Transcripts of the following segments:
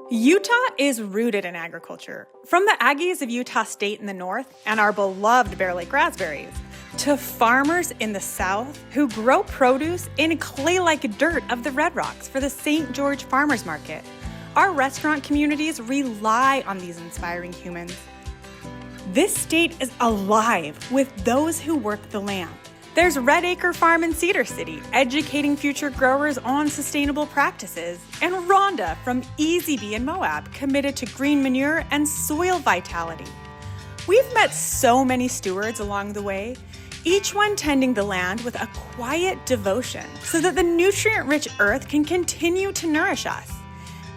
Utah is rooted in agriculture. From the Aggies of Utah State in the north and our beloved Bear Lake raspberries, to farmers in the south who grow produce in clay-like dirt of the Red Rocks for the St. George Farmers Market. Our restaurant communities rely on these inspiring humans. This state is alive with those who work the land. There's Red Acre Farm in Cedar City, educating future growers on sustainable practices, and Rhonda from Easy Bee in Moab, committed to green manure and soil vitality. We've met so many stewards along the way, each one tending the land with a quiet devotion so that the nutrient-rich earth can continue to nourish us.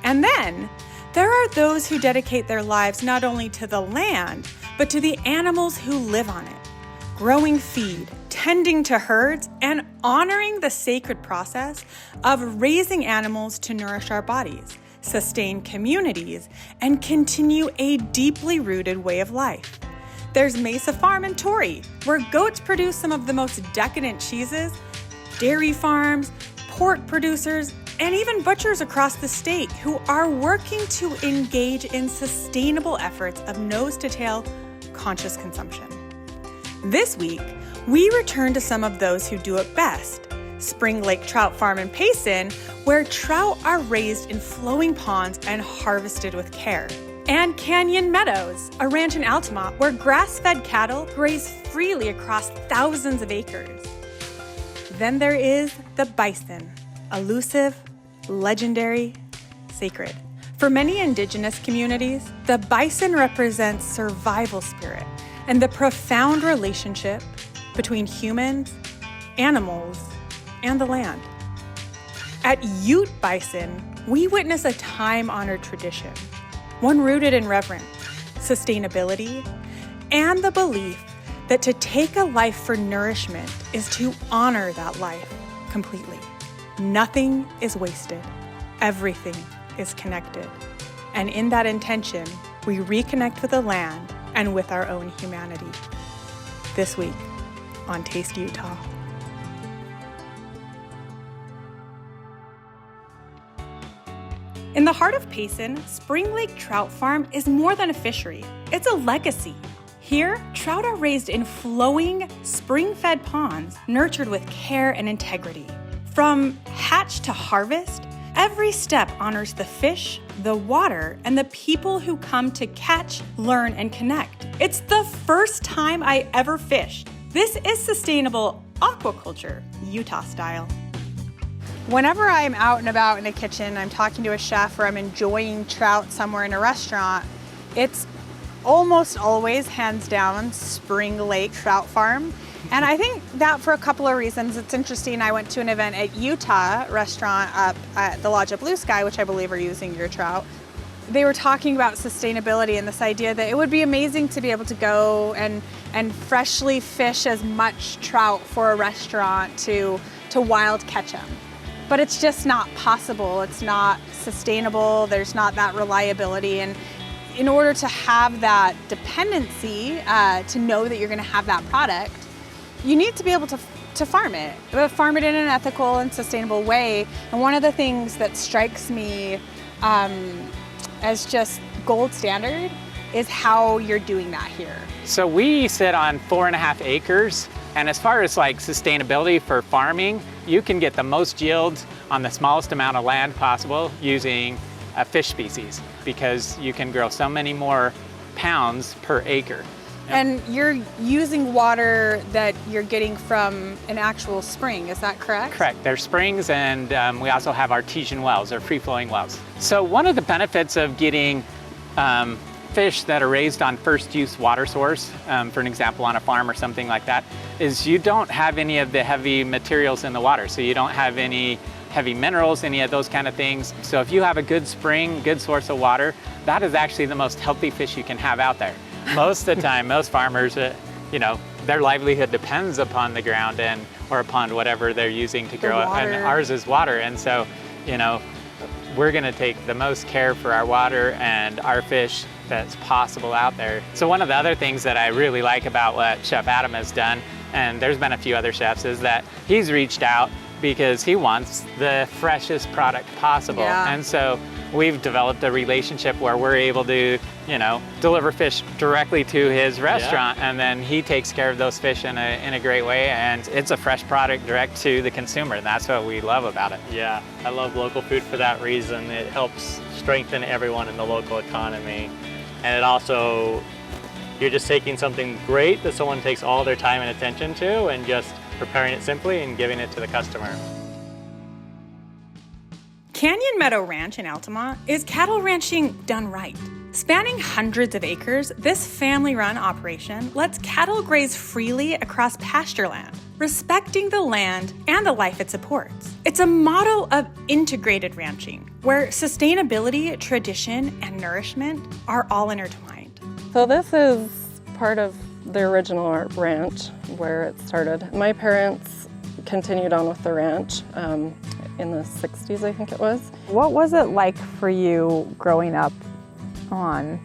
And then, there are those who dedicate their lives not only to the land, but to the animals who live on it, growing feed, tending to herds, and honoring the sacred process of raising animals to nourish our bodies, sustain communities, and continue a deeply rooted way of life. There's Mesa Farm in Torrey, where goats produce some of the most decadent cheeses, dairy farms, pork producers, and even butchers across the state who are working to engage in sustainable efforts of nose-to-tail conscious consumption. This week, we return to some of those who do it best. Spring Lake Trout Farm in Payson, where trout are raised in flowing ponds and harvested with care. And Canyon Meadows, a ranch in Altamount, where grass-fed cattle graze freely across thousands of acres. Then there is the bison, elusive, legendary, sacred. For many indigenous communities, the bison represents survival spirit and the profound relationship between humans, animals, and the land. At Ute Bison, we witness a time-honored tradition, one rooted in reverence, sustainability, and the belief that to take a life for nourishment is to honor that life completely. Nothing is wasted. Everything is connected. And in that intention, we reconnect with the land and with our own humanity. This week on Taste Utah. In the heart of Payson, Spring Lake Trout Farm is more than a fishery. It's a legacy. Here, trout are raised in flowing, spring-fed ponds, nurtured with care and integrity. From hatch to harvest, every step honors the fish, the water, and the people who come to catch, learn, and connect. It's the first time I ever fished. This is sustainable aquaculture, Utah style. Whenever I'm out and about in a kitchen, I'm talking to a chef or I'm enjoying trout somewhere in a restaurant, it's almost always, hands down, Spring Lake Trout Farm. And I think that for a couple of reasons. It's interesting, I went to an event at Utah restaurant up at the Lodge of Blue Sky, which I believe are using your trout. They were talking about sustainability and this idea that it would be amazing to be able to go and freshly fish as much trout for a restaurant to wild catch them. But it's just not possible. It's not sustainable. There's not that reliability. And in order to have that dependency, to know that you're going to have that product, you need to be able to farm it, but farm it in an ethical and sustainable way. And one of the things that strikes me as just gold standard is how you're doing that here. So we sit on 4.5 acres, and as far as like sustainability for farming, you can get the most yield on the smallest amount of land possible using a fish species, because you can grow so many more pounds per acre. And you're using water that you're getting from an actual spring, is that correct? Correct. There's springs, and we also have artesian wells, or free-flowing wells. So one of the benefits of getting fish that are raised on first-use water source, for an example on a farm or something like that, is you don't have any of the heavy materials in the water. So you don't have any heavy minerals, any of those kind of things. So if you have a good spring, good source of water, that is actually the most healthy fish you can have out there. Most of the time, most farmers, their livelihood depends upon the ground or upon whatever they're using to grow it. And ours is water. And so, we're gonna take the most care for our water and our fish that's possible out there. So one of the other things that I really like about what Chef Adam has done, and there's been a few other chefs, is that he's reached out because he wants the freshest product possible. Yeah. And so we've developed a relationship where we're able to, deliver fish directly to his restaurant, and then he takes care of those fish in a great way, and it's a fresh product direct to the consumer, and that's what we love about it. Yeah, I love local food for that reason. It helps strengthen everyone in the local economy, and it also, you're just taking something great that someone takes all their time and attention to and just preparing it simply and giving it to the customer. Canyon Meadow Ranch in Altamount is cattle ranching done right. Spanning hundreds of acres, this family-run operation lets cattle graze freely across pasture land, respecting the land and the life it supports. It's a model of integrated ranching, where sustainability, tradition, and nourishment are all intertwined. So this is part of the original ranch where it started. My parents continued on with the ranch in the 60s, I think it was. What was it like for you growing up on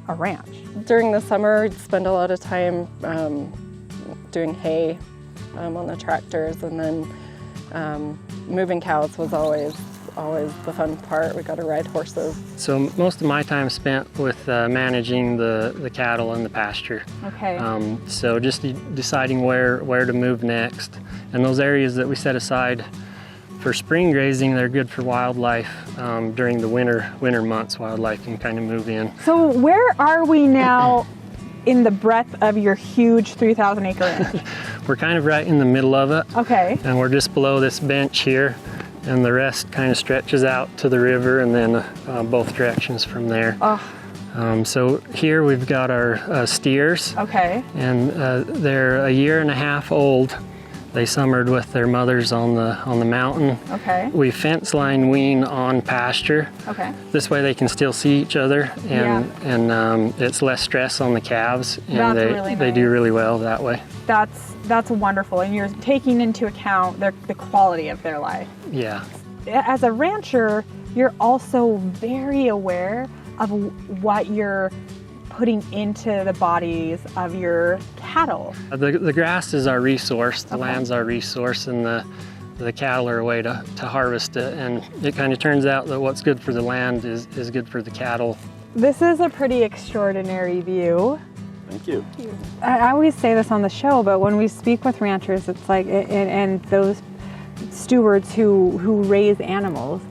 a ranch? During the summer, I'd spend a lot of time doing hay on the tractors, and then moving cows was always the fun part. We got to ride horses. So most of my time spent with managing the cattle in the pasture. Okay. So just deciding where to move next. And those areas that we set aside for spring grazing, they're good for wildlife. During the winter months, wildlife can kind of move in. So where are we now in the breadth of your huge 3,000 acre ranch? We're kind of right in the middle of it. Okay. And we're just below this bench here, and the rest kind of stretches out to the river, and then both directions from there. Oh. So here we've got our steers. Okay. And they're a year and a half old. They summered with their mothers on the mountain. Okay. We fence line wean on pasture. Okay. This way they can still see each other, and it's less stress on the calves, and That's they do really well that way. That's wonderful, and you're taking into account the quality of their life. Yeah. As a rancher, you're also very aware of what you're putting into the bodies of your cattle. The grass is our resource, the Okay. land's our resource, and the cattle are a way to harvest it. And it kind of turns out that what's good for the land is good for the cattle. This is a pretty extraordinary view. Thank you. I always say this on the show, but when we speak with ranchers, it's like, and those stewards who raise animals,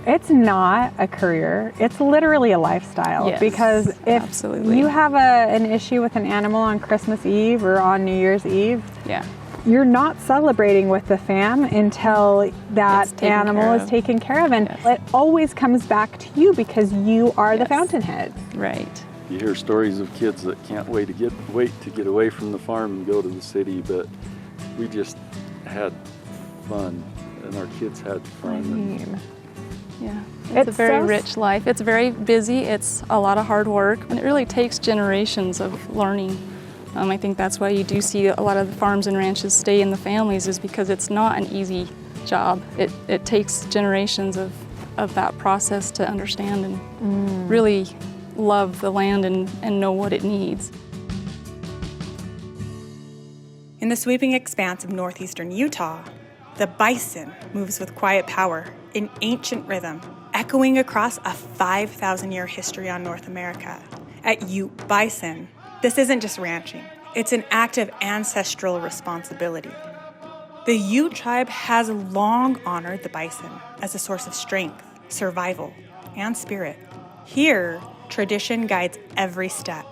it's not a career, it's literally a lifestyle. Yes, because if absolutely. you have an issue with an animal on Christmas Eve or on New Year's Eve, Yeah. you're not celebrating with the fam until that animal is taken care of. And Yes. it always comes back to you because you are the Yes. fountainhead. Right. You hear stories of kids that can't wait to get away from the farm and go to the city, but we just had fun, and our kids had fun. Yeah, it's a It's very so rich life. It's very busy. It's a lot of hard work, and it really takes generations of learning. I think that's why you do see a lot of the farms and ranches stay in the families, is because it's not an easy job. It takes generations of that process to understand and really love the land and know what it needs. In the sweeping expanse of northeastern Utah, the bison moves with quiet power in ancient rhythm, echoing across a 5,000-year history on North America. At Ute Bison, this isn't just ranching, it's an act of ancestral responsibility. The Ute tribe has long honored the bison as a source of strength, survival, and spirit. Here, tradition guides every step,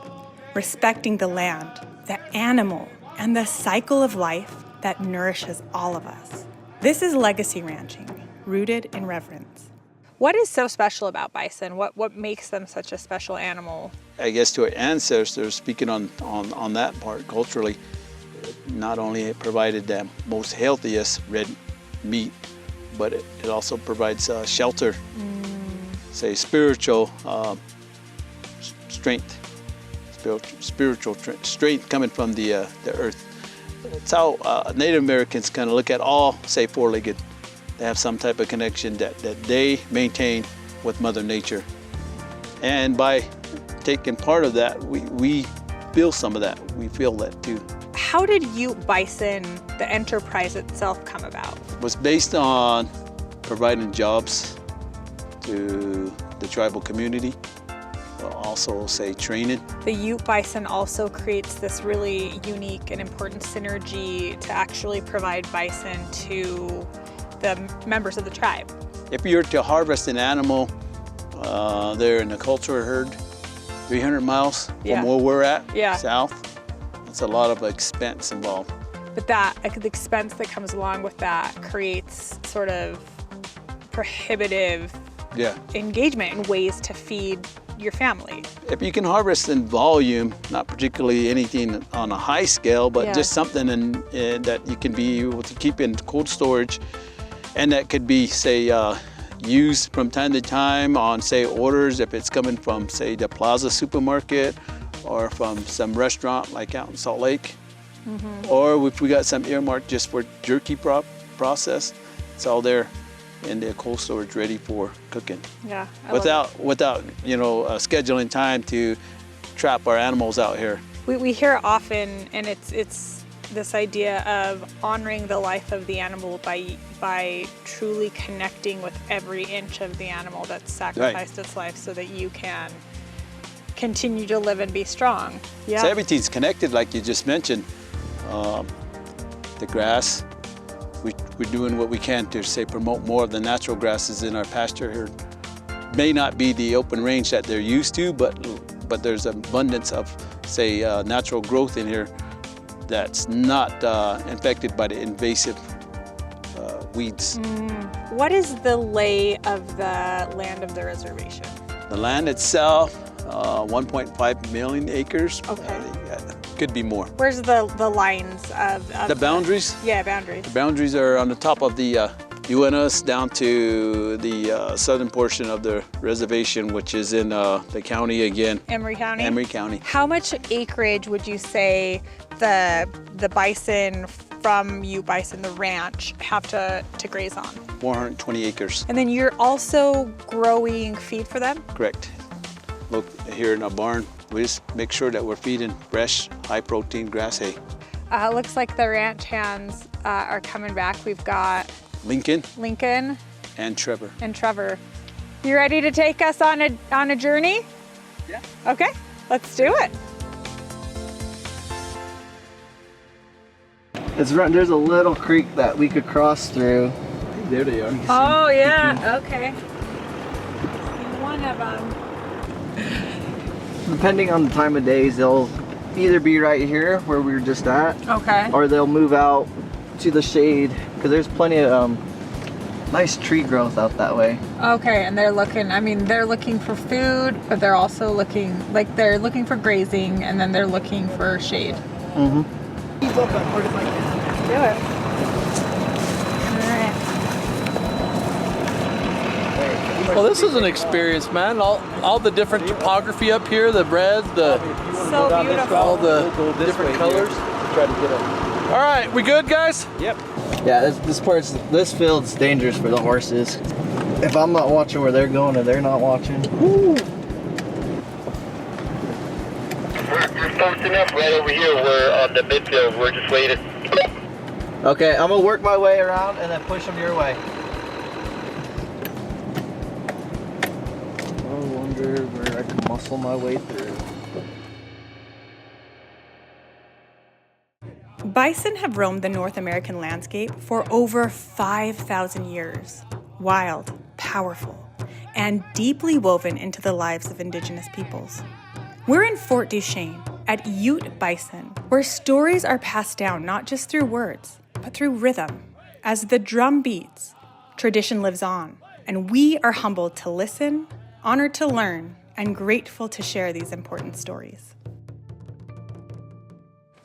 respecting the land, the animal, and the cycle of life that nourishes all of us. This is legacy ranching, rooted in reverence. What is so special about bison? What makes them such a special animal? I guess to our ancestors, speaking on that part culturally, not only it provided the most healthiest red meat, but it also provides shelter, say spiritual strength, spiritual strength coming from the earth. It's how Native Americans kind of look at all, say, four-legged. They have some type of connection that they maintain with Mother Nature. And by taking part of that, we feel some of that. We feel that too. How did Ute Bison, the enterprise itself, come about? It was based on providing jobs to the tribal community. We'll also say training. The Ute Bison also creates this really unique and important synergy to actually provide bison to the members of the tribe. If you're to harvest an animal there in the cultural herd, 300 miles from where we're at, south, it's a lot of expense involved. But the expense that comes along with that creates sort of prohibitive engagement in ways to feed your family. If you can harvest in volume, not particularly anything on a high scale, but just something that you can be able to keep in cold storage, and that could be, say, used from time to time on, say, orders, if it's coming from, say, the Plaza supermarket or from some restaurant like out in Salt Lake. Or if we got some earmarked just for jerky process, it's all there in the cold storage ready for cooking. Yeah. Without scheduling time to trap our animals out here. We hear often, and it's this idea of honoring the life of the animal by truly connecting with every inch of the animal that's sacrificed its life so that you can continue to live and be strong. Yeah. So everything's connected, like you just mentioned. The grass, we're doing what we can to, say, promote more of the natural grasses in our pasture here. May not be the open range that they're used to, but there's abundance of, say, natural growth in here that's not infected by the invasive weeds. What is the lay of the land of the reservation? The land itself, 1.5 million acres. Okay. Could be more. Where's the lines of the boundaries? Yeah, boundaries. The boundaries are on the top of the UNS down to the southern portion of the reservation, which is in the county again. Emery County? Emery County. How much acreage would you say the bison from Ute Bison, the ranch, have to graze on? 420 acres. And then you're also growing feed for them? Correct. Look, here in our barn, we just make sure that we're feeding fresh, high-protein grass hay. Looks like the ranch hands are coming back. We've got Lincoln and Trevor. You ready to take us on a journey? Yeah. Okay, let's do it. There's a little creek that we could cross through. There they are. Oh yeah, okay. One of them. Depending on the time of days, they'll either be right here where we were just at, or they'll move out to the shade because there's plenty of nice tree growth out that way. Okay, and they're looking for food, but they're also looking for grazing, and then they're looking for shade. Keep up as hard as I can. Do it. Well, this is an experience, man. All the different topography up here, the red, so beautiful. all the different colors. Try to get them. All right, we good, guys? Yep. Yeah, this field's dangerous for the horses. If I'm not watching where they're going and they're not watching. Woo. We're posting up right over here. We're on the midfield. We're just waiting. Okay, I'm gonna work my way around and then push them your way. I wonder where I can muscle my way through. Bison have roamed the North American landscape for over 5,000 years. Wild, powerful, and deeply woven into the lives of Indigenous peoples. We're in Fort Duchesne at Ute Bison, where stories are passed down not just through words, but through rhythm. As the drum beats, tradition lives on, and we are humbled to listen, honored to learn, and grateful to share these important stories.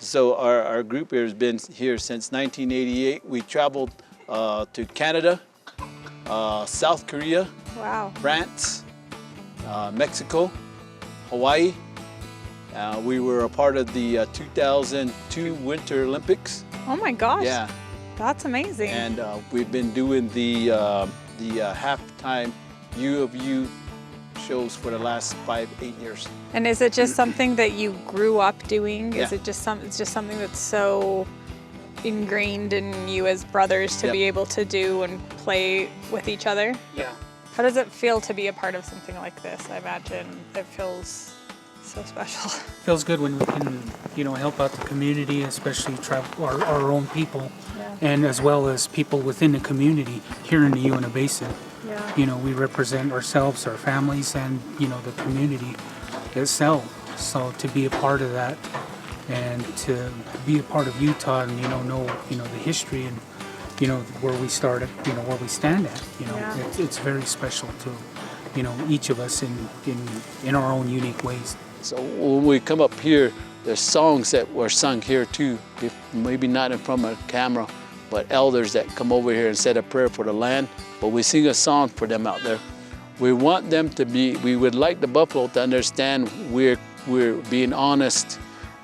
So our group here has been here since 1988. We traveled to Canada, South Korea, France, Mexico, Hawaii. We were a part of the 2002 Winter Olympics. Oh my gosh. Yeah. That's amazing. And we've been doing the halftime U of U shows for the last 5-8 years. And is it just something that you grew up doing? Yeah. Is it just something that's so ingrained in you as brothers to be able to do and play with each other? Yeah. How does it feel to be a part of something like this? I imagine it feels so special. Feels good when we can, help out the community, especially our own people, and as well as people within the community here in the Uinta Basin. Yeah. We represent ourselves, our families, and the community itself. So to be a part of that, and to be a part of Utah, and know the history and where we started, where we stand at. It's very special to each of us in our own unique ways. So when we come up here, there's songs that were sung here too, maybe not in front of a camera, but elders that come over here and said a prayer for the land, but we sing a song for them out there. We want them to we would like the buffalo to understand we're being honest.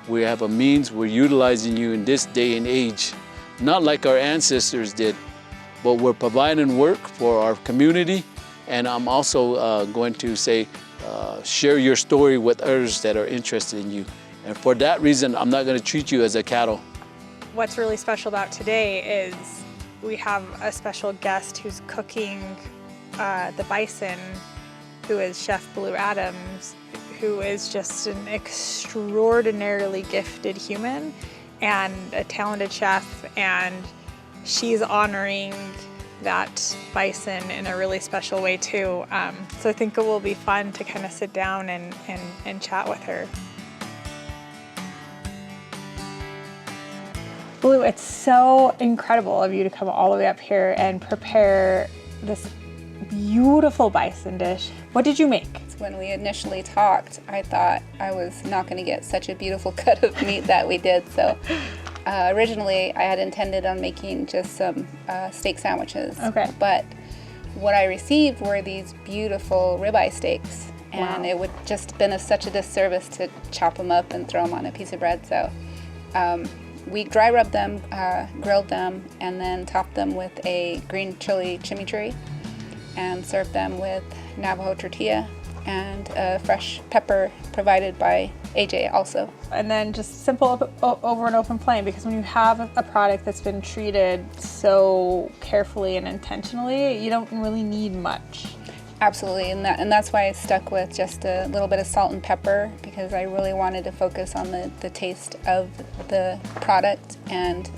We have a means, we're utilizing you in this day and age, not like our ancestors did, but we're providing work for our community. And I'm also going to say, share your story with others that are interested in you. And for that reason, I'm not going to treat you as a cattle. What's really special about today is we have a special guest who's cooking the bison, who is Chef Blue Adams, who is just an extraordinarily gifted human and a talented chef, and she's honoring that bison in a really special way too. So I think it will be fun to kind of sit down and chat with her. Blue, it's so incredible of you to come all the way up here and prepare this beautiful bison dish. What did you make? When we initially talked, I thought I was not going to get such a beautiful cut of meat that we did. So originally I had intended on making just some steak sandwiches. Okay. But what I received were these beautiful ribeye steaks. And it would just been such a disservice to chop them up and throw them on a piece of bread. So we dry rubbed them, grilled them, and then topped them with a green chili chimichurri and served them with Navajo tortilla and fresh pepper provided by AJ also. And then just simple over an open flame, because when you have a product that's been treated so carefully and intentionally, you don't really need much. Absolutely, and that's why I stuck with just a little bit of salt and pepper, because I really wanted to focus on the taste of the product, and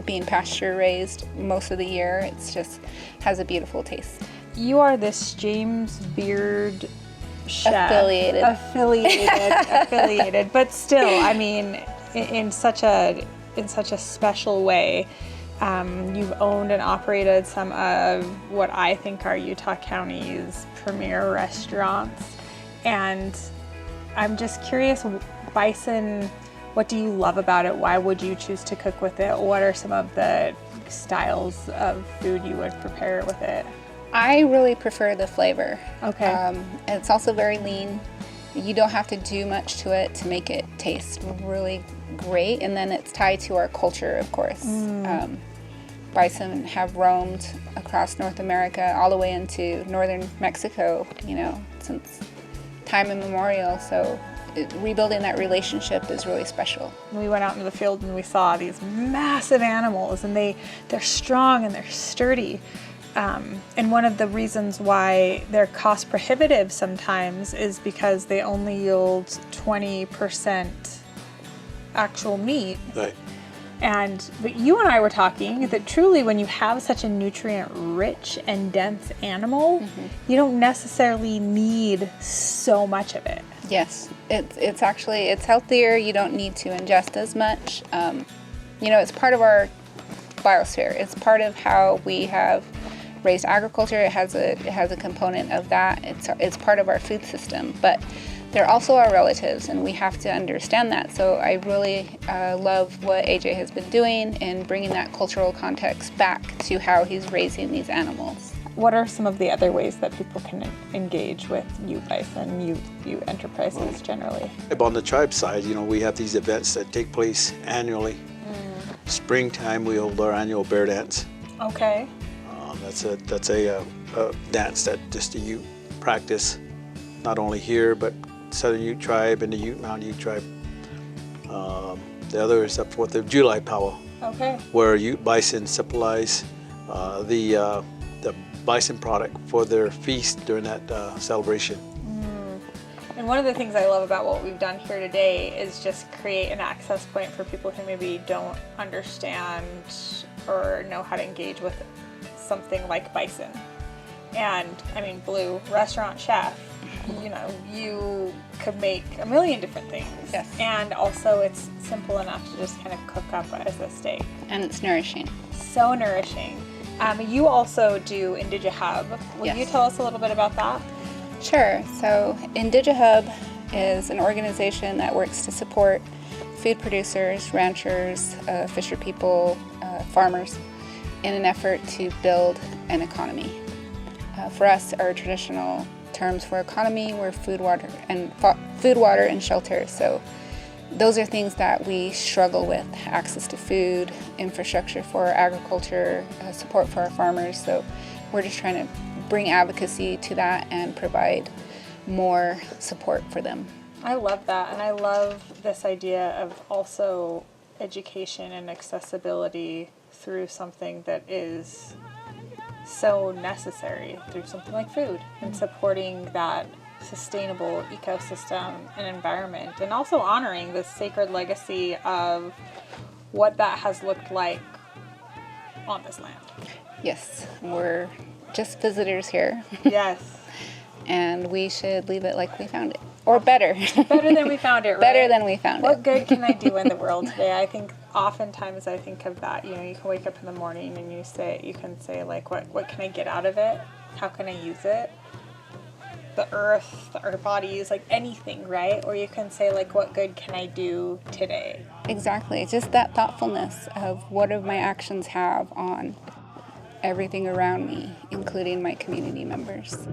being pasture raised most of the year, it's just has a beautiful taste. You are this James Beard chef. Affiliated, but still, I mean, in such a special way. You've owned and operated some of what I think are Utah County's premier restaurants. And I'm just curious, bison, what do you love about it? Why would you choose to cook with it? What are some of the styles of food you would prepare with it? I really prefer the flavor. Okay. It's also very lean. You don't have to do much to it to make it taste really great. And then it's tied to our culture, of course. Bison have roamed across North America all the way into northern Mexico, since time immemorial. So rebuilding that relationship is really special. We went out into the field and we saw these massive animals, and they're strong and they're sturdy. And one of the reasons why they're cost prohibitive sometimes is because they only yield 20% actual meat. Right. But you and I were talking that truly when you have such a nutrient-rich and dense animal, you don't necessarily need so much of it. Yes, it's healthier. You don't need to ingest as much. It's part of our biosphere. It's part of how we have raised agriculture. It has a component of that. It's part of our food system, but they're also our relatives, and we have to understand that. So I really love what AJ has been doing in bringing that cultural context back to how he's raising these animals. What are some of the other ways that people can engage with Ute Bison, Ute enterprises generally? On the tribe side, we have these events that take place annually. Springtime, we hold our annual bear dance. Okay. That's a dance that just the Ute practice, not only here, but Southern Ute tribe and the Ute Mountain Ute tribe. The other is the 4th of July powwow. Okay. Where Ute Bison symbolize the bison product for their feast during that celebration. And one of the things I love about what we've done here today is just create an access point for people who maybe don't understand or know how to engage with something like bison. And I mean, Blue, restaurant chef, you know, you could make a million different things. Yes. And also it's simple enough to just kind of cook up as a steak. And it's nourishing. So nourishing. You also do IndigiHub. Will you tell us a little bit about that? Sure. So IndigiHub is an organization that works to support food producers, ranchers, fisher people, farmers in an effort to build an economy. For us, our traditional terms for economy were food, water, and shelter. So those are things that we struggle with: access to food, infrastructure for agriculture, support for our farmers. So we're just trying to bring advocacy to that and provide more support for them. I love that, and I love this idea of also education and accessibility through something that is so necessary, through something like food, and supporting that sustainable ecosystem and environment, and also honoring the sacred legacy of what that has looked like on this land. Yes, we're just visitors here. Yes. And we should leave it like we found it. Or better. Better than we found it, right? Better than we found it. What good can I do in the world today? I think oftentimes I think of that, you know, you can wake up in the morning and you can say like, what can I get out of it? How can I use it? The earth, our bodies, like anything, right? Or you can say like, what good can I do today? Exactly. Just that thoughtfulness of what do my actions have on everything around me, including my community members.